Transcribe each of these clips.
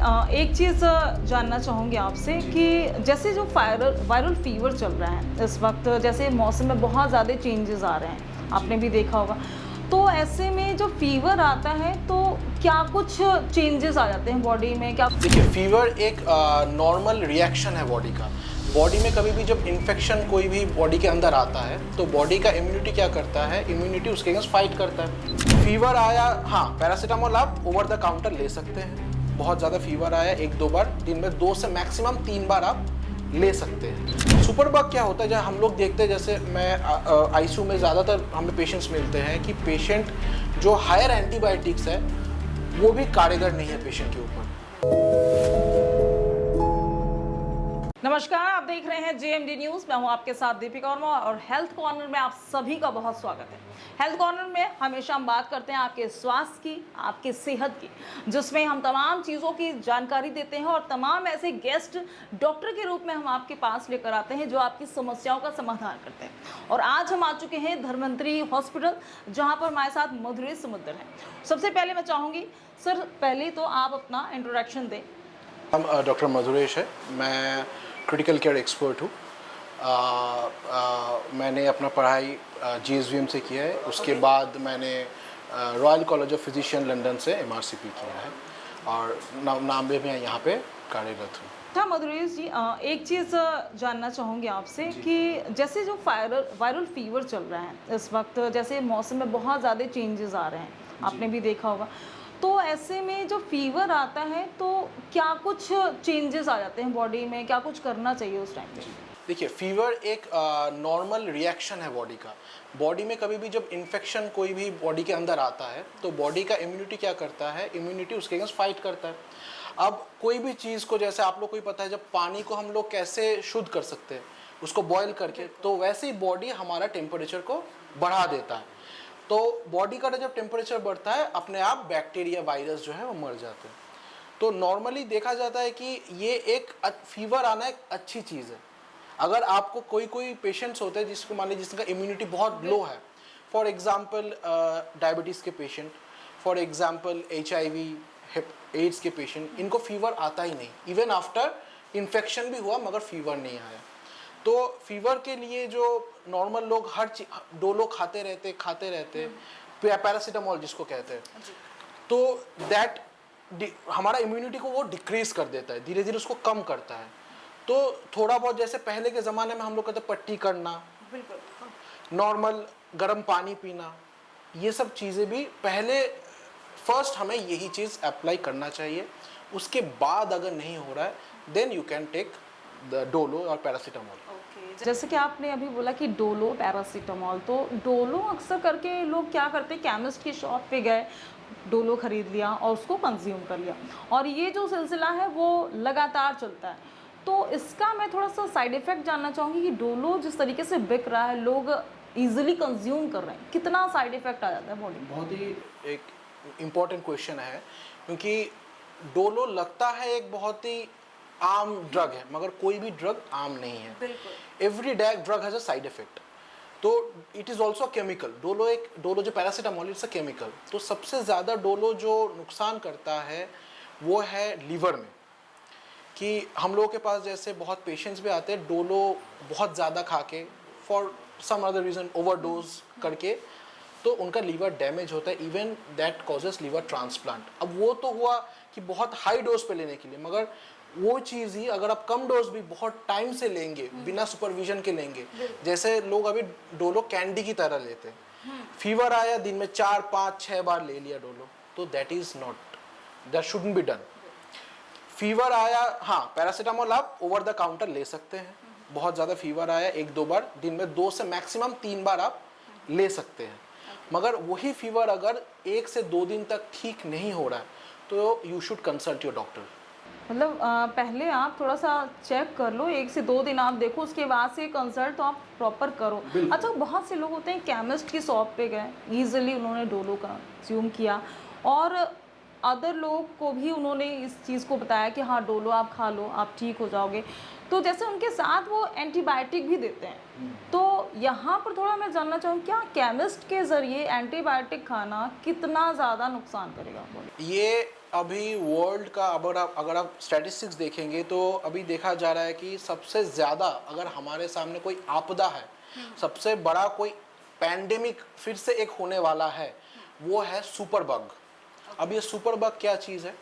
एक चीज़ जानना चाहूँगी आपसे कि जैसे जो वायरल फीवर चल रहा है इस वक्त, जैसे मौसम में बहुत ज़्यादा चेंजेस आ रहे हैं, आपने भी देखा होगा। तो ऐसे में जो फीवर आता है तो क्या कुछ चेंजेस आ जाते हैं बॉडी में क्या? देखिए, फीवर एक नॉर्मल रिएक्शन है बॉडी का। बॉडी में कभी भी जब इन्फेक्शन कोई भी बॉडी के अंदर आता है तो बॉडी का इम्यूनिटी क्या करता है, इम्यूनिटी उसके अगेंस्ट फाइट करता है। फीवर आया, हाँ, पैरासीटामोल आप ओवर द काउंटर ले सकते हैं। बहुत ज़्यादा फीवर आया 1-2 बार, दिन में 2 से मैक्सिमम 3 बार आप ले सकते हैं। सुपर बग क्या होता है, जब हम लोग देखते हैं, जैसे मैं आईसीयू में ज़्यादातर हमें पेशेंट्स मिलते हैं कि पेशेंट जो हायर एंटीबायोटिक्स है वो भी कारगर नहीं है पेशेंट के ऊपर। नमस्कार, आप देख रहे हैं जेएमडी न्यूज। मैं हूं आपके साथ दीपिका वर्मा और हेल्थ कॉर्नर में आप सभी का बहुत स्वागत है। हेल्थ कॉर्नर में हमेशा हम बात करते हैं आपके स्वास्थ्य की, आपके सेहत की, जिसमें हम तमाम चीज़ों की जानकारी देते हैं और तमाम ऐसे गेस्ट डॉक्टर के रूप में हम आपके पास लेकर आते हैं जो आपकी समस्याओं का समाधान करते हैं। और आज हम आ चुके हैं धर्मंतरी हॉस्पिटल, जहाँ पर हमारे साथ मधुरेश समुद्र है। सबसे पहले मैं चाहूँगी सर, पहले तो आप अपना इंट्रोडक्शन दें। हम डॉक्टर मधुरेश है, मैं क्रिटिकल केयर एक्सपर्ट हूँ। मैंने अपना पढ़ाई जीएसवीएम से किया है। उसके बाद मैंने royal college of physician London से एमआरसीपी किया है और नामबे में यहाँ पे कार्यरत हूँ। अच्छा मधुरेश जी, एक चीज़ जानना चाहूँगी आपसे कि जैसे जो वायरल फीवर चल रहा है इस वक्त, जैसे मौसम में बहुत ज़्यादा चेंजेस आ रहे हैं, आपने भी देखा होगा। तो ऐसे में जो फीवर आता है तो क्या कुछ चेंजेस आ जाते हैं बॉडी में, क्या कुछ करना चाहिए उस टाइम पे? देखिए, फीवर एक नॉर्मल रिएक्शन है बॉडी का। बॉडी में कभी भी जब इन्फेक्शन कोई भी बॉडी के अंदर आता है तो बॉडी का इम्यूनिटी क्या करता है, इम्यूनिटी उसके अगेंस्ट फाइट करता है। अब कोई भी चीज़ को, जैसे आप लोग को ही पता है, जब पानी को हम लोग कैसे शुद्ध कर सकते हैं, उसको बॉयल करके, तो वैसे ही बॉडी हमारा टेम्परेचर को बढ़ा देता है। तो बॉडी का जब टेम्परेचर बढ़ता है, अपने आप बैक्टीरिया, वायरस जो है वो मर जाते हैं। तो नॉर्मली देखा जाता है कि ये एक फीवर आना एक अच्छी चीज़ है। अगर आपको कोई पेशेंट्स होते हैं जिसको मान लीजिए जिसका इम्यूनिटी बहुत लो है, फॉर एग्जांपल डायबिटीज़ के patient, for example HIV AIDS के पेशेंट, इनको फीवर आता ही नहीं, इवन आफ्टर इन्फेक्शन भी हुआ मगर फीवर नहीं आया। तो फीवर के लिए जो नॉर्मल लोग हर डोलो खाते रहते पैरासीटामोल जिसको कहते हैं, तो दैट हमारा इम्यूनिटी को वो डिक्रीज कर देता है, धीरे धीरे उसको कम करता है। तो थोड़ा बहुत, जैसे पहले के ज़माने में हम लोग कहते पट्टी करना, नॉर्मल गर्म पानी पीना, ये सब चीज़ें भी पहले, फर्स्ट हमें यही चीज़ अप्लाई करना चाहिए। उसके बाद अगर नहीं हो रहा है then you can take the Dolo और पैरासीटामोल। जैसे कि आपने अभी बोला कि डोलो पैरासीटामोल, तो डोलो अक्सर करके लोग क्या करते हैं, केमिस्ट की शॉप पे गए, डोलो खरीद लिया और उसको कंज्यूम कर लिया, और ये जो सिलसिला है वो लगातार चलता है। तो इसका मैं थोड़ा सा साइड इफेक्ट जानना चाहूँगी कि डोलो जिस तरीके से बिक रहा है, लोग ईजिली कंज्यूम कर रहे हैं, कितना साइड इफेक्ट आ जाता है बॉडी में? बहुत ही एक इम्पॉर्टेंट क्वेश्चन है, क्योंकि डोलो लगता है एक बहुत ही आम ड्रग है, मगर कोई भी ड्रग आम नहीं है। Every drug has a side effect. तो it is also chemical. Dolo जो पैरासीटामोल, इट्स अ केमिकल। तो सबसे ज़्यादा डोलो जो नुकसान करता है वो है लीवर में। कि हम लोगों के पास जैसे बहुत पेशेंट्स भी आते हैं डोलो बहुत ज़्यादा खा के, for some other reason overdose करके, तो उनका लीवर डैमेज होता है, even that causes liver transplant. अब वो तो हुआ कि बहुत हाई डोज पे लेने के लिए, मगर वो चीज़ ही अगर आप कम डोज भी बहुत टाइम से लेंगे, बिना सुपरविजन के लेंगे, जैसे लोग अभी डोलो कैंडी की तरह लेते हैं, फीवर आया दिन में 4, 5, 6 बार ले लिया डोलो, तो that is not, that shouldn't be done. Fever आया, हाँ, पैरासीटामोल आप ओवर द काउंटर ले सकते हैं। बहुत ज़्यादा फीवर आया 1-2 बार, दिन में 2 से मैक्सिमम 3 बार आप ले सकते हैं। मगर वही फीवर अगर 1 से 2 दिन तक ठीक नहीं हो रहा है तो you should consult your doctor. मतलब पहले आप थोड़ा सा चेक कर लो, 1 से 2 दिन आप देखो, उसके बाद से कंसल्ट तो आप प्रॉपर करो। अच्छा, बहुत से लोग होते हैं केमिस्ट की शॉप पे गए, ईजिली उन्होंने डोलो का कंज्यूम किया और अदर लोग को भी उन्होंने इस चीज़ को बताया कि हाँ डोलो आप खा लो, आप ठीक हो जाओगे। तो जैसे उनके साथ वो एंटीबायोटिक भी देते हैं, तो यहाँ पर थोड़ा मैं जानना चाहूँ, क्या केमिस्ट के ज़रिए एंटीबायोटिक खाना कितना ज़्यादा नुकसान करेगा बॉडी? ये अभी वर्ल्ड का अगर आप स्टैटिस्टिक्स देखेंगे तो अभी देखा जा रहा है कि सबसे ज़्यादा अगर हमारे सामने कोई आपदा है, सबसे बड़ा कोई पैंडेमिक फिर से एक होने वाला है, वो है सुपर बग। अब ये सुपर बग क्या चीज़ है?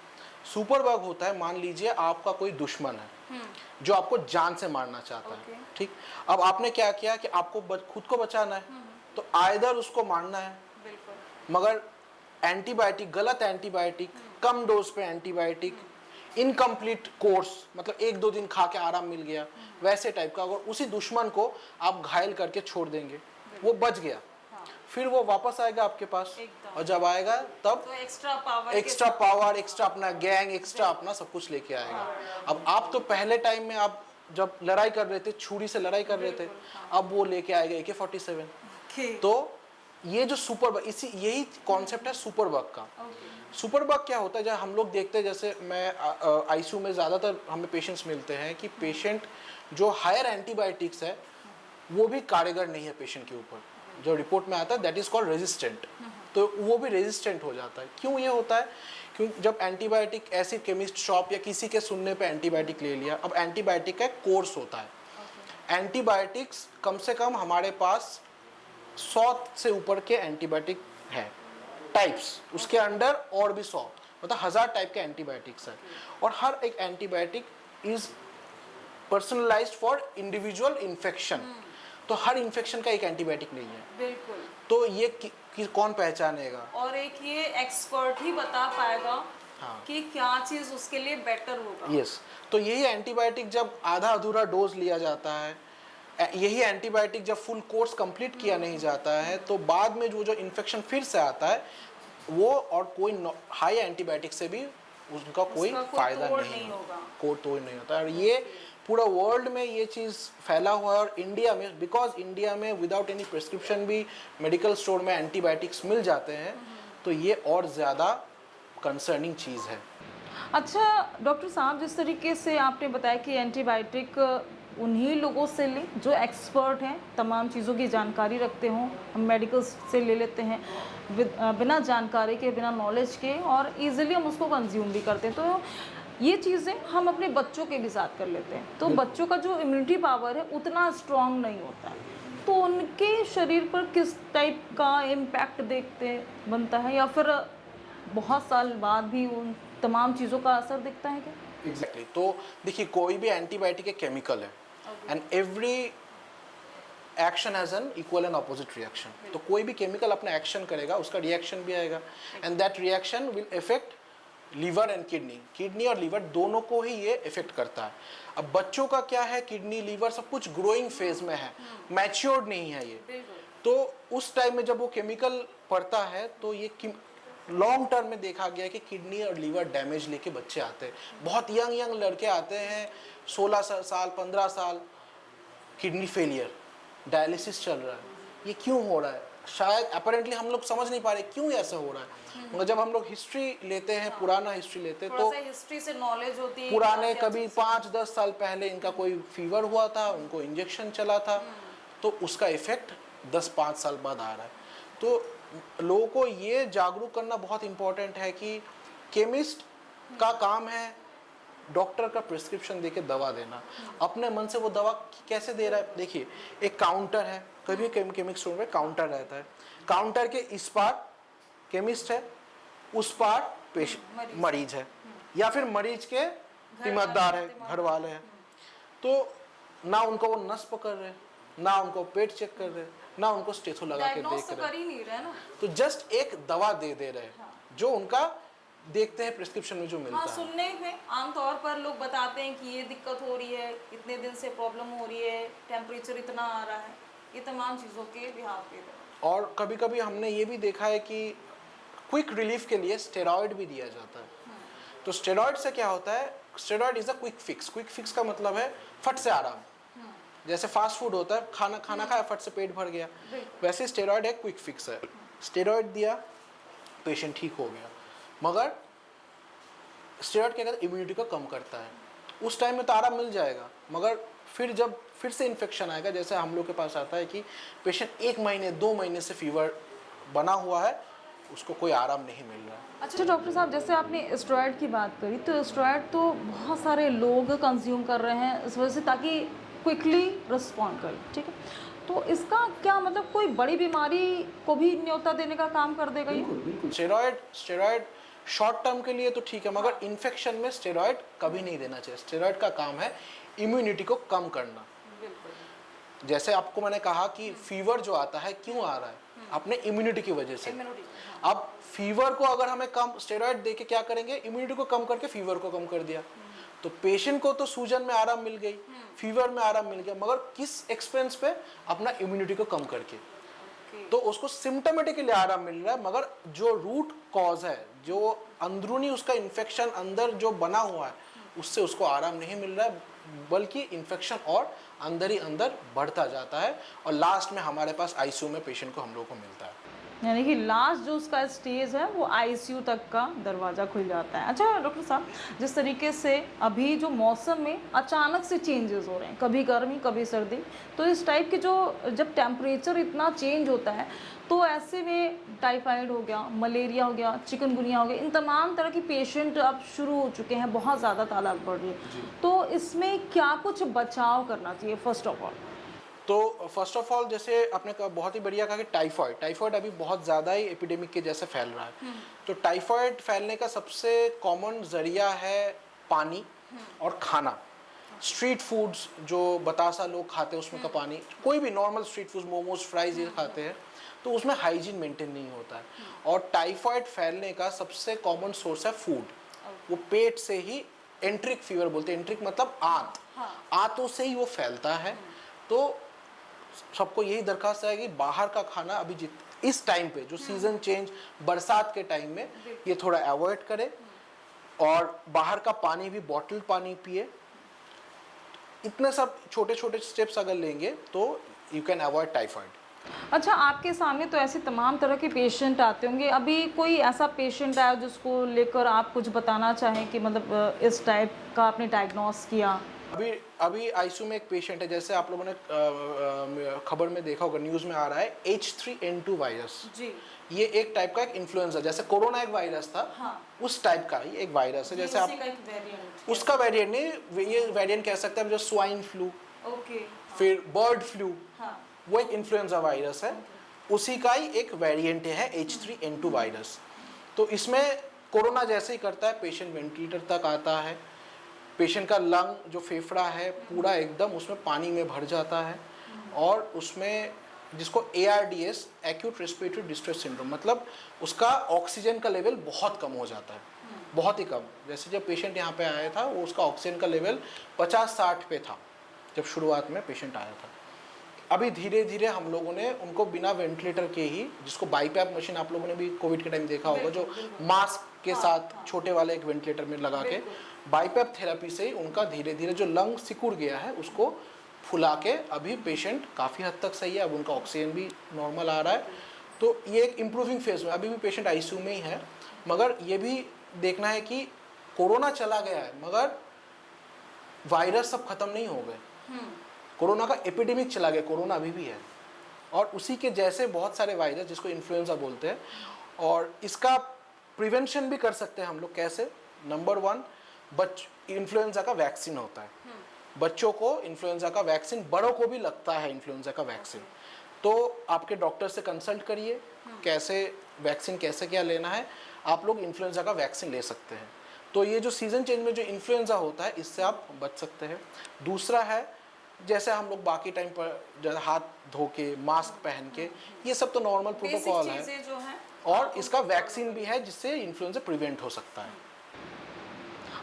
सुपर बग होता है, मान लीजिए आपका कोई दुश्मन है जो आपको जान से मारना चाहता है, ठीक। अब आपने क्या किया कि आपको खुद को बचाना है, तो आइदर उसको मारना है, मगर एंटीबायोटिक, गलत एंटीबायोटिक, कम डोज पे एंटीबायोटिक, इनकम्प्लीट कोर्स, मतलब 1-2 दिन खा के आराम मिल गया, वैसे टाइप का। अगर उसी दुश्मन को आप घायल करके छोड़ देंगे, वो बच गया, फिर वो वापस आएगा आपके पास, और जब आएगा तब तो एक्स्ट्रा पावर, एक्स्ट्रा अपना गैंग, एक्स्ट्रा अपना सब कुछ लेके आएगा। अब आप तो पहले टाइम में आप जब लड़ाई कर रहे थे, छुरी से लड़ाई कर रहे थे, अब वो लेके आएगा AK-47। तो ये जो सुपर बग, यही कॉन्सेप्ट है सुपर बग का। सुपर बग क्या होता है? जब हम लोग देखते हैं, जैसे मैं आईसीयू में ज़्यादातर हमें पेशेंट्स मिलते हैं कि पेशेंट जो हायर एंटीबायोटिक्स है वो भी कारगर नहीं है पेशेंट के ऊपर, जो रिपोर्ट में आता है दैट इज कॉल्ड रेजिस्टेंट, तो वो भी रेजिस्टेंट हो जाता है। क्यों ये होता है? क्योंकि जब एंटीबायोटिक, ऐसी केमिस्ट शॉप या किसी के सुनने पे एंटीबायोटिक ले लिया, अब एंटीबायोटिक का कोर्स होता है। एंटीबायोटिक्स कम से कम हमारे पास 100 से ऊपर के एंटीबायोटिक है टाइप्स, उसके अंडर और भी 100, मतलब 1000 टाइप के एंटीबायोटिक्स है, और हर एक antibiotic is personalised for individual infection. तो हर इन्फेक्शन का एक एंटीबायोटिक नहीं है। बिल्कुल। तो ये कौन पहचानेगा? और एक ये एक्सपर्ट ही बता पाएगा हाँ, कि क्या चीज उसके लिए बेटर होगा। यस। तो यही एंटीबायोटिक जब आधा अधूरा डोज लिया जाता है, यही एंटीबायोटिक जब फुल कोर्स कंप्लीट किया नहीं जाता है, तो बाद में जो इन्फेक्शन फिर से आता है, वो और कोई हाई एंटीबायोटिक से भी उनका कोई फायदा नहीं होगा, कोई तोड़ नहीं होता। और ये पूरा वर्ल्ड में ये चीज़ फैला हुआ है, और इंडिया में, बिकॉज इंडिया में विदाउट एनी प्रिस्क्रिप्शन भी मेडिकल स्टोर में एंटीबायोटिक्स मिल जाते हैं, तो ये और ज़्यादा कंसर्निंग चीज़ है। अच्छा डॉक्टर साहब, जिस तरीके से आपने बताया कि एंटीबायोटिक उन्हीं लोगों से लें जो एक्सपर्ट हैं, तमाम चीज़ों की जानकारी रखते हों, हम मेडिकल से ले लेते हैं बिना जानकारी के, बिना नॉलेज के, और इजीली हम उसको कंज्यूम भी करते हैं। तो ये चीज़ें हम अपने बच्चों के भी साथ कर लेते हैं, तो बच्चों का जो इम्यूनिटी पावर है उतना स्ट्रॉन्ग नहीं होता है, तो उनके शरीर पर किस टाइप का इम्पैक्ट देखते बनता है, या फिर बहुत साल बाद भी उन तमाम चीज़ों का असर दिखता है क्या? एग्जैक्टली। तो देखिए, कोई भी एंटीबायोटिक एक केमिकल है, and every action has an equal and opposite reaction. तो कोई भी केमिकल अपना एक्शन करेगा, उसका रिएक्शन भी आएगा, and that reaction will affect liver and kidney और लीवर दोनों को ही ये इफेक्ट करता है। अब बच्चों का क्या है, किडनी लीवर सब कुछ ग्रोइंग फेज में है, मैच्योर्ड नहीं है ये, तो उस टाइम में जब वो केमिकल पड़ता है, तो ये लॉन्ग टर्म में देखा गया है कि किडनी और लीवर डैमेज लेके बच्चे आते हैं। बहुत यंग लड़के आते हैं, 16 साल 15 साल, किडनी फेलियर, डायलिसिस चल रहा है। ये क्यों हो रहा है? शायद अपेरेंटली हम लोग समझ नहीं पा रहे क्यों ऐसा हो रहा है, मगर जब हम लोग हिस्ट्री लेते हैं, पुराना हिस्ट्री लेते हैं, तो हिस्ट्री से नॉलेज होती है, पुराने कभी 5-10 साल पहले इनका कोई फीवर हुआ था, उनको इंजेक्शन चला था, तो उसका इफेक्ट 10-5 साल बाद आ रहा है। तो लोगों को ये जागरूक करना बहुत इम्पोर्टेंट है कि केमिस्ट का काम है डॉक्टर का प्रिस्क्रिप्शन देके दवा देना, अपने मन से वो दवा कैसे दे रहा है। देखिए, एक काउंटर है, कभी केमिस्ट स्टोर में काउंटर रहता है, काउंटर के इस पार केमिस्ट है, उस पार मरीज है, या फिर मरीज के जिम्मेदार है, घर वाले हैं। तो ना उनको वो नस पकड़ रहे, ना उनको पेट चेक कर रहे, ना उनको स्टेथो लगा के देख कर ही नहीं रहे ना, तो जस्ट एक दवा दे रहे हैं, जो उनका देखते हैं प्रिस्क्रिप्शन में जो मिलता है। सुनने में आमतौर पर लोग बताते हैं कि ये दिक्कत हो रही है, इतने दिन से प्रॉब्लम हो रही है, टेम्परेचर इतना आ रहा है, ये तमाम चीज़ों के बिहाफ पे। और कभी कभी हमने ये भी देखा है कि क्विक रिलीफ के लिए स्टेरॉइड भी दिया जाता है। तो स्टेरॉइड से क्या होता है, steroid is a quick fix. Quick fix का मतलब है फट से आराम, जैसे फास्ट फूड होता है, खाना खाया फट से पेट भर गया, वैसे स्टेरॉइड एक क्विक फिक्स है। स्टेरॉइड दिया, पेशेंट ठीक हो गया, मगर स्टेरॉइड क्या करता है, इम्यूनिटी को कम करता है। उस टाइम में तो आराम मिल जाएगा, मगर फिर जब फिर से इन्फेक्शन आएगा, जैसे हम लोग के पास आता है कि पेशेंट 1 महीने 2 महीने से फीवर बना हुआ है, उसको कोई आराम नहीं मिल रहा है। अच्छा डॉक्टर साहब, जैसे आपने स्टेरॉयड की बात करी, तो स्टेरॉयड तो बहुत सारे लोग कंज्यूम कर रहे हैं इस वजह से, ताकि क्विकली रिस्पॉन्ड करें, ठीक है। तो इसका क्या मतलब, कोई बड़ी बीमारी को भी न्योता देने का काम कर देगा ये? बिल्कुल स्टेरॉयड शॉर्ट टर्म के लिए तो ठीक है, मगर इन्फेक्शन में स्टेरॉयड कभी नहीं देना चाहिए। स्टेरॉयड का काम है इम्यूनिटी को कम करना। जैसे आपको मैंने कहा कि फीवर जो आता है क्यों आ रहा है, अपने इम्यूनिटी की वजह से। अब फीवर को अगर हमें कम स्टेरॉयड दे के क्या करेंगे, इम्यूनिटी को कम करके फीवर को कम कर दिया, तो पेशेंट को तो सूजन में आराम मिल गई, फीवर में आराम मिल गया, मगर किस एक्सपेंस पे, अपना इम्यूनिटी को कम करके। तो उसको सिम्टोमेटिकली आराम मिल रहा है, मगर जो रूट कॉज है, जो अंदरूनी उसका इन्फेक्शन अंदर जो बना हुआ है, उससे उसको आराम नहीं मिल रहा है, बल्कि इन्फेक्शन और अंदर ही अंदर बढ़ता जाता है, और लास्ट में हमारे पास आईसीयू में पेशेंट को हम लोग को मिलता है। यानी कि लास्ट जो उसका स्टेज है वो आईसीयू तक का दरवाज़ा खुल जाता है। अच्छा डॉक्टर साहब, जिस तरीके से अभी जो मौसम में अचानक से चेंजेस हो रहे हैं, कभी गर्मी कभी सर्दी, तो इस टाइप के जो जब टेम्परेचर इतना चेंज होता है, तो ऐसे में टाइफाइड हो गया, मलेरिया हो गया, चिकनगुनिया हो गया, इन तमाम तरह की पेशेंट अब शुरू हो चुके हैं, बहुत ज़्यादा तादाद बढ़ रही है। तो इसमें क्या कुछ बचाव करना चाहिए फर्स्ट ऑफ ऑल? तो फर्स्ट ऑफ ऑल, जैसे आपने कहा, बहुत ही बढ़िया कहा कि टाइफॉइड अभी बहुत ज़्यादा ही एपिडेमिक के जैसे फैल रहा है। तो टाइफॉइड फैलने का सबसे कॉमन जरिया है पानी और खाना। स्ट्रीट फूड्स जो बतासा लोग खाते हैं उसमें का पानी, कोई भी normal street foods, momos, fries ये खाते हैं, तो उसमें हाइजीन मेंटेन नहीं होता है। और टाइफॉइड फैलने का सबसे कॉमन सोर्स है फूड। वो पेट से ही, एंट्रिक फीवर बोलते हैं, एंट्रिक मतलब आंत, आंतों से ही वो फैलता है। तो सबको यही दरखास्त है कि बाहर का खाना अभी इस टाइम पे जो सीजन चेंज, बरसात के टाइम में, ये थोड़ा अवॉइड करें, और बाहर का पानी भी बॉटल्ड पानी पिए। इतने सब छोटे छोटे स्टेप्स अगर लेंगे तो यू कैन अवॉइड टाइफाइड। अच्छा, आपके सामने तो ऐसे तमाम तरह के पेशेंट आते होंगे, अभी कोई ऐसा पेशेंट आया जिसको लेकर आप कुछ बताना चाहें कि मतलब इस टाइप का आपने डायग्नोस किया? अभी आईसीयू में एक पेशेंट है, जैसे आप लोगों ने खबर में देखा होगा, न्यूज़ में आ रहा है, H3N2 वायरस जी। ये एक टाइप का एक इन्फ्लुएंजा, जैसे कोरोना एक वायरस था, हाँ। उस टाइप का ही एक वायरस है। जैसे आप उसका वेरिएंट नहीं, ये वेरिएंट कह सकते हैं, जो स्वाइन फ्लू, फिर बर्ड फ्लू, वो एक इन्फ्लुएंजा वायरस है, उसी का ही एक वेरिएंट है H3N2 वायरस। तो इसमें कोरोना जैसे ही करता है, पेशेंट वेंटिलेटर तक आता है, पेशेंट का लंग जो फेफड़ा है पूरा एकदम उसमें पानी में भर जाता है, और उसमें जिसको ARDS, acute respiratory distress syndrome, मतलब उसका ऑक्सीजन का लेवल बहुत कम हो जाता है, बहुत ही कम। जैसे जब पेशेंट यहाँ पे आया था, वो उसका ऑक्सीजन का लेवल 50-60 पे था जब शुरुआत में पेशेंट आया था। अभी धीरे धीरे हम लोगों ने उनको बिना वेंटिलेटर के ही, जिसको बाईपैप मशीन आप लोगों ने भी कोविड के टाइम देखा होगा, जो मास्क के साथ छोटे वाले एक वेंटिलेटर में लगा के, बाईपैप थेरेपी से ही उनका धीरे धीरे जो लंग सिकुड़ गया है उसको फुला के अभी पेशेंट काफ़ी हद तक सही है, अब उनका ऑक्सीजन भी नॉर्मल आ रहा है। तो ये एक इम्प्रूविंग फेज में, अभी भी पेशेंट आईसीयू में ही है, मगर ये भी देखना है कि कोरोना चला गया है मगर वायरस सब खत्म नहीं हो गए। कोरोना का एपिडेमिक चला गया, कोरोना अभी भी है, और उसी के जैसे बहुत सारे वायरस जिसको इन्फ्लुएंजा बोलते हैं, और इसका प्रिवेंशन भी कर सकते हैं हम लोग। कैसे? नंबर 1, इन्फ्लुएंजा का वैक्सीन होता है, बच्चों को इन्फ्लुएंजा का वैक्सीन, बड़ों को भी लगता है इन्फ्लुएंजा का वैक्सीन। तो आपके डॉक्टर से कंसल्ट करिए, कैसे वैक्सीन, कैसे क्या लेना है, आप लोग इन्फ्लुएंजा का वैक्सीन ले सकते हैं। तो ये जो सीजन चेंज में जो इन्फ्लुएंजा होता है, इससे आप बच सकते हैं। दूसरा है, जैसे हम लोग बाकी टाइम पर हाथ धो के, मास्क पहन के, ये सब तो नॉर्मल प्रोटोकॉल है, और इसका वैक्सीन भी है जिससे इन्फ्लुएंजा प्रिवेंट हो सकता है।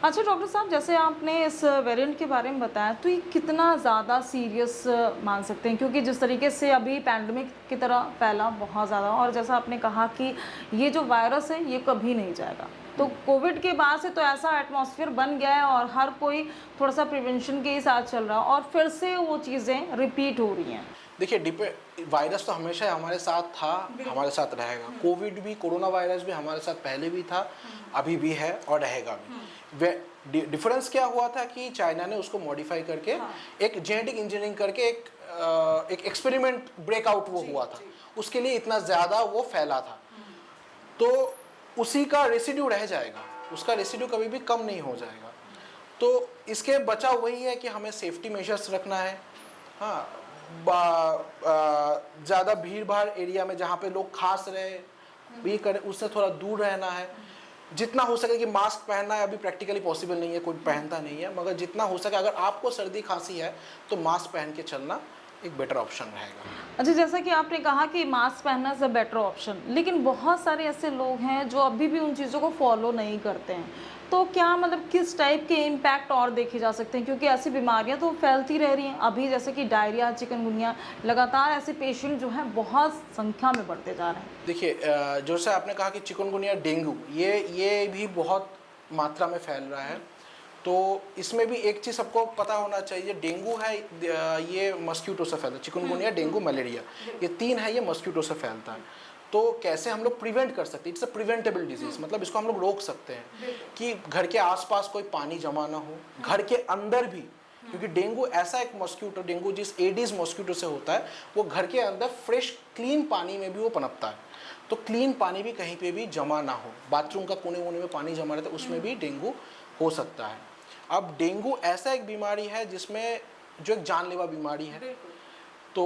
अच्छा डॉक्टर साहब, जैसे आपने इस वेरिएंट के बारे में बताया, तो ये कितना ज़्यादा सीरियस मान सकते हैं, क्योंकि जिस तरीके से अभी पैंडमिक की तरह फैला बहुत ज़्यादा, और जैसा आपने कहा कि ये जो वायरस है ये कभी नहीं जाएगा, तो कोविड के बाद से तो ऐसा एटमॉस्फेयर बन गया है और हर कोई थोड़ा सा प्रिवेंशन के ही साथ चल रहा है, और फिर से वो चीज़ें रिपीट हो रही हैं। देखिए, वायरस तो हमेशा हमारे साथ था, हमारे साथ रहेगा। कोविड भी, कोरोना वायरस भी हमारे साथ पहले भी था, अभी भी है और रहेगा भी। डिफरेंस क्या हुआ था कि चाइना ने उसको मॉडिफाई करके, एक जेनेटिक इंजीनियरिंग करके एक एक्सपेरिमेंट ब्रेकआउट वो हुआ था, उसके लिए इतना ज़्यादा वो फैला था। तो उसी का रेसिड्यू रह जाएगा, उसका रेसिड्यू कभी भी कम नहीं हो जाएगा। तो इसके बचाव वही है कि हमें सेफ्टी मेजर्स रखना है। हाँ, ज़्यादा भीड़ भाड़ एरिया में जहाँ पे लोग खांस रहे भी करें उससे थोड़ा दूर रहना है। जितना हो सके कि मास्क पहनना है, अभी प्रैक्टिकली पॉसिबल नहीं है, कोई पहनता नहीं है, मगर जितना हो सके अगर आपको सर्दी खांसी है तो मास्क पहन के चलना एक बेटर ऑप्शन रहेगा। अच्छा, जैसा कि आपने कहा कि मास्क पहनना इज़ अ बेटर ऑप्शन, लेकिन बहुत सारे ऐसे लोग हैं जो अभी भी उन चीज़ों को फॉलो नहीं करते हैं। तो क्या मतलब किस टाइप के इम्पैक्ट और देखे जा सकते हैं, क्योंकि ऐसी बीमारियां तो फैलती रह रही हैं अभी, जैसे कि डायरिया, चिकनगुनिया, लगातार ऐसे पेशेंट जो हैं बहुत संख्या में बढ़ते जा रहे हैं। देखिए, जैसे आपने कहा कि चिकनगुनिया, डेंगू, ये भी बहुत मात्रा में फैल रहा है। तो इसमें भी एक चीज़ सबको पता होना चाहिए, डेंगू है ये मस्क्यूटो से फैलता है, चिकनगुनिया, डेंगू, मलेरिया, ये तीन है, ये मस्क्यूटो से फैलता है। तो कैसे हम लोग प्रिवेंट कर सकते हैं? इट्स अ प्रिवेंटेबल डिजीज, मतलब इसको हम लोग रोक सकते हैं कि घर के आसपास कोई पानी जमा ना हो, घर के अंदर भी, क्योंकि डेंगू ऐसा एक मॉस्किटो, डेंगू जिस एडिस मॉस्किटो से होता है, वो घर के अंदर फ्रेश क्लीन पानी में भी वो पनपता है। तो क्लीन पानी भी कहीं पे भी जमा ना हो, बाथरूम का कोने वोने में पानी जमा रहता है, उसमें भी डेंगू हो सकता है। अब डेंगू ऐसा एक बीमारी है जिसमें जो एक जानलेवा बीमारी है। तो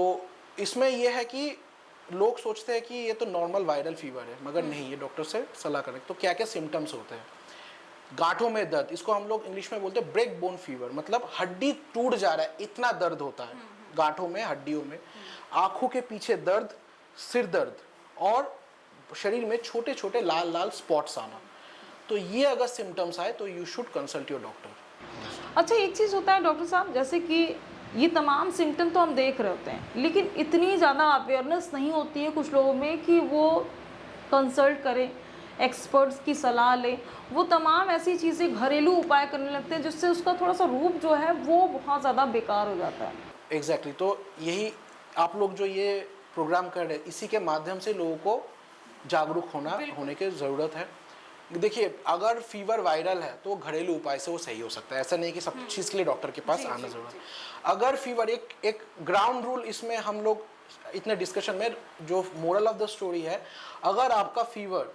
इसमें यह है कि लोग सोचते हैं कि ये तो नॉर्मल वायरल फीवर है, मगर नहीं, ये डॉक्टर से सलाह करें। तो क्या क्या सिम्टम्स होते हैं? गांठों में दर्द, इसको हम लोग इंग्लिश में बोलते हैं ब्रेक बोन फीवर, मतलब हड्डी टूट जा रहा है, इतना दर्द होता है गांठों में, हड्डियों में। आंखों के पीछे दर्द, सिर दर्द, और शरीर में छोटे छोटे लाल लाल स्पॉट्स आना। तो ये अगर सिम्टम्स आए तो you should consult your doctor. अच्छा, एक चीज़ होता है डॉक्टर साहब, जैसे कि ये तमाम सिम्टम तो हम देख रहे होते हैं, लेकिन इतनी ज़्यादा अवेयरनेस नहीं होती है कुछ लोगों में कि वो कंसल्ट करें, एक्सपर्ट्स की सलाह लें, वो तमाम ऐसी चीज़ें घरेलू उपाय करने लगते हैं जिससे उसका थोड़ा सा रूप जो है वो बहुत ज़्यादा बेकार हो जाता है। एग्जैक्टली तो यही आप लोग जो ये प्रोग्राम कर रहे हैं, इसी के माध्यम से लोगों को जागरूक होने की ज़रूरत है। देखिए, अगर फीवर वायरल है तो घरेलू उपाय से वो सही हो सकता है, ऐसा नहीं कि सब चीज़ के लिए डॉक्टर के पास आना ज़रूरत है। अगर फीवर, एक ग्राउंड रूल इसमें हम लोग इतने डिस्कशन में, जो मोरल ऑफ द स्टोरी है, अगर आपका फीवर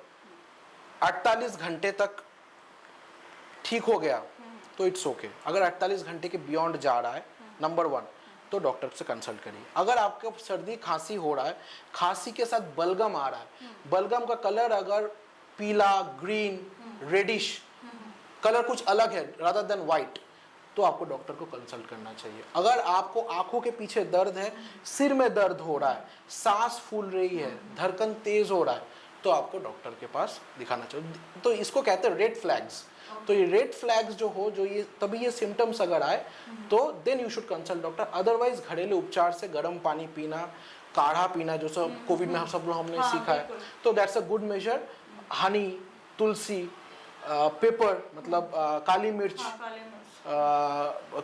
48 घंटे तक ठीक हो गया तो इट्स ओके। अगर 48 घंटे के बियॉन्ड जा रहा है, नंबर 1, तो डॉक्टर से कंसल्ट करिए। अगर आपको सर्दी खांसी हो रहा है, खांसी के साथ बलगम आ रहा है, बलगम का कलर अगर पीला, ग्रीन, रेडिश, कलर कुछ अलग है रादर देन वाइट, तो आपको डॉक्टर को कंसल्ट करना चाहिए। अगर आपको आंखों के पीछे दर्द है, सिर में दर्द हो रहा है, सांस फूल रही है, धड़कन तेज हो रहा है, तो आपको डॉक्टर के पास दिखाना चाहिए। तो इसको कहते हैं रेड फ्लैग्स। तो ये रेड फ्लैग्स जो हो, जो ये तभी ये सिम्टम्स अगर आए तो then you should consult doctor. Otherwise घरेलू उपचार से गर्म पानी पीना, काढ़ा पीना, जो सब कोविड में हम सब लोग हमने सीखा है, तो that's a good measure. Honey, तुलसी, पेपर मतलब काली मिर्च,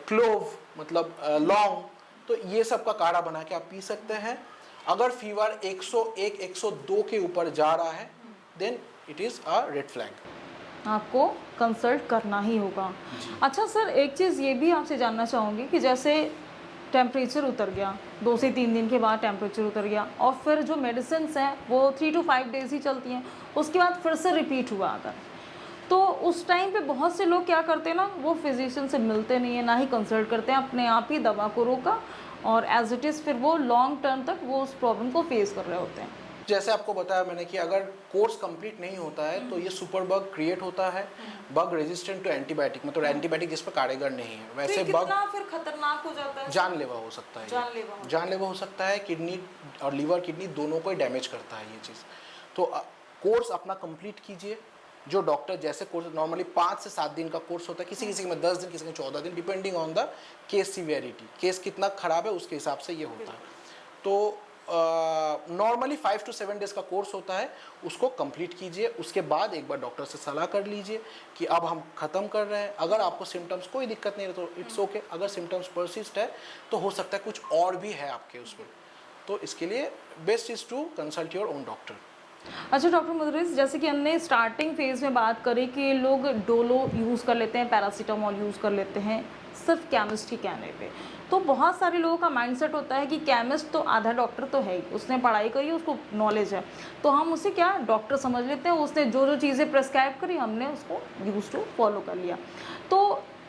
क्लोव मतलब लौंग, तो ये सब का काढ़ा बना के आप पी सकते हैं। अगर फीवर 101, 102 के ऊपर जा रहा है, then it is a red flag, आपको कंसल्ट करना ही होगा। अच्छा सर, एक चीज़ ये भी आपसे जानना चाहूँगी कि जैसे टेम्परेचर उतर गया, 2 से 3 दिन के बाद टेम्परेचर उतर गया, और फिर जो मेडिसिन्स हैं वो 3 to 5 डेज़ ही चलती हैं, उसके बाद फिर से रिपीट हुआ अगर, तो उस टाइम पे बहुत से लोग क्या करते हैं ना, वो फिजिशियन से मिलते नहीं है, ना ही कंसल्ट करते हैं, अपने आप ही दवा को रोका, और एज इट इज़ फिर वो लॉन्ग टर्म तक वो उस प्रॉब्लम को फेस कर रहे होते हैं। जैसे आपको बताया मैंने कि अगर कोर्स कंप्लीट नहीं होता है तो ये सुपर बग क्रिएट होता है, बग रेजिस्टेंट टू एंटीबायोटिक, मतलब एंटीबायोटिक जिस पर कारगर नहीं है, वैसे बग फिर खतरनाक हो जाता है, जानलेवा हो सकता है, जानलेवा हो सकता है, किडनी और लीवर, किडनी दोनों को ही डैमेज करता है ये चीज़। तो कोर्स अपना कंप्लीट कीजिए, जो डॉक्टर जैसे कोर्स, नॉर्मली 5 से 7 दिन का कोर्स होता है, किसी किसी में 10 दिन, किसी में 14 दिन, depending on the case severity, case कितना खराब है उसके हिसाब से ये होता है। तो नॉर्मली 5 to 7 डेज का कोर्स होता है, उसको कंप्लीट कीजिए। उसके बाद एक बार डॉक्टर से सलाह कर लीजिए कि अब हम ख़त्म कर रहे हैं। अगर आपको सिम्टम्स कोई दिक्कत नहीं है तो इट्स ओके, अगर सिम्टम्स परसिस्ट है तो हो सकता है कुछ और भी है आपके उसमें, तो इसके लिए best is to consult your own doctor. अच्छा डॉक्टर मदरिस, जैसे कि हमने स्टार्टिंग फेज में बात करी कि लोग डोलो यूज़ कर लेते हैं, पैरासीटामोल यूज़ कर लेते हैं सिर्फ केमिस्ट के कहने पे। तो बहुत सारे लोगों का माइंडसेट होता है कि केमिस्ट तो आधा डॉक्टर तो है ही, उसने पढ़ाई करी, उसको नॉलेज है, तो हम उसे क्या डॉक्टर समझ लेते हैं, उसने जो जो चीज़ें प्रेस्क्राइब करी हमने उसको यूज़ टू फॉलो कर लिया। तो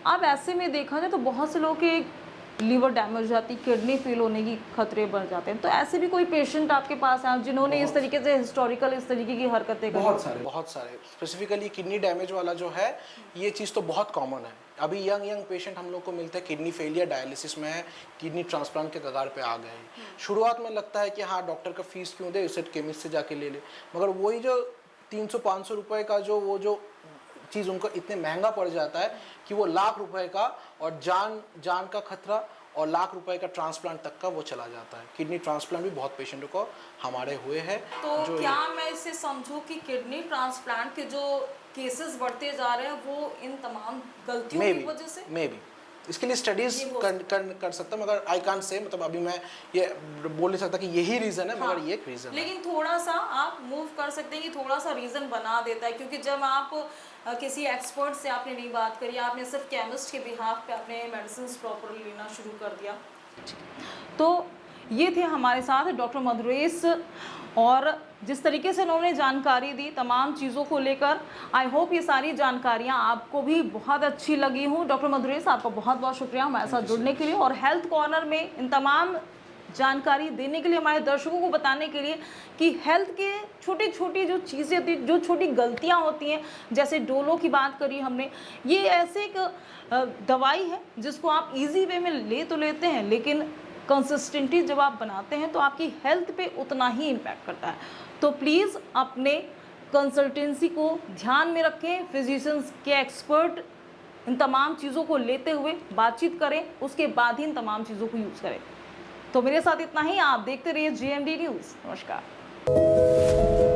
अब ऐसे में देखा जाए तो बहुत से लोगों के लीवर डैमेज हो जाती, किडनी फेल होने की खतरे बढ़ जाते हैं। तो ऐसे भी कोई पेशेंट आपके पास आए जिन्होंने इस तरीके से हिस्टोरिकल इस तरीके की हरकतें करी? बहुत सारे स्पेसिफिकली किडनी डैमेज वाला जो है, ये चीज़ तो बहुत कॉमन है। अभी यंग पेशेंट हम लोग को मिलते हैं, किडनी फेलियर डायलिसिस में है, किडनी ट्रांसप्लांट के कगार पे आ गए हैं। शुरुआत में लगता है कि हाँ डॉक्टर का फीस क्यों दे, इसे केमिस्ट से जाके ले ले, मगर वही जो 300-500 रुपए का जो चीज़ उनको इतने महंगा पड़ जाता है कि वो लाख रुपए का और जान का खतरा और लाख रुपए का ट्रांसप्लांट तक का वो चला जाता है। किडनी ट्रांसप्लांट भी बहुत पेशेंटों को हमारे हुए हैं। तो क्या मैं इसे समझूं कि किडनी ट्रांसप्लांट के जो केसेस बढ़ते जा रहे हैं वो इन तमाम गलतियों की वजह से? मे बी इसके लिए स्टडीज कर सकता हूँ, मगर आई कांट से, मतलब अभी मैं ये बोल नहीं सकता कि यही रीज़न है, मगर ये एक रीज़न है। लेकिन थोड़ा सा आप मूव कर सकते हैं कि थोड़ा सा रीज़न बना देता है, क्योंकि जब आप किसी एक्सपर्ट से आपने नहीं बात करी, आपने सिर्फ केमिस्ट के बिहाफ पे आपने मेडिसिन प्रॉपरली लेना शुरू कर दिया। तो ये थे हमारे साथ डॉक्टर मधुरेश, और जिस तरीके से उन्होंने जानकारी दी तमाम चीज़ों को लेकर, आई होप ये सारी जानकारियाँ आपको भी बहुत अच्छी लगी हूँ। डॉक्टर मधुरेश, आपका बहुत बहुत शुक्रिया हमारे साथ जुड़ने के लिए और हेल्थ कॉर्नर में इन तमाम जानकारी देने के लिए, हमारे दर्शकों को बताने के लिए कि हेल्थ के छोटी छोटी जो चीज़ें होती, जो छोटी गलतियां होती हैं, जैसे डोलो की बात करी हमने, ये ऐसे एक दवाई है जिसको आप इजी वे में ले तो लेते हैं, लेकिन कंसिस्टेंटली जब आप बनाते हैं तो आपकी हेल्थ पे उतना ही इम्पैक्ट करता है। तो प्लीज़ अपने कंसल्टेंसी को ध्यान में रखें, फिजिशियंस के एक्सपर्ट इन तमाम चीज़ों को लेते हुए बातचीत करें, उसके बाद ही इन तमाम चीज़ों को यूज़ करें। तो मेरे साथ इतना ही, आप देखते रहिए GMD न्यूज़। नमस्कार।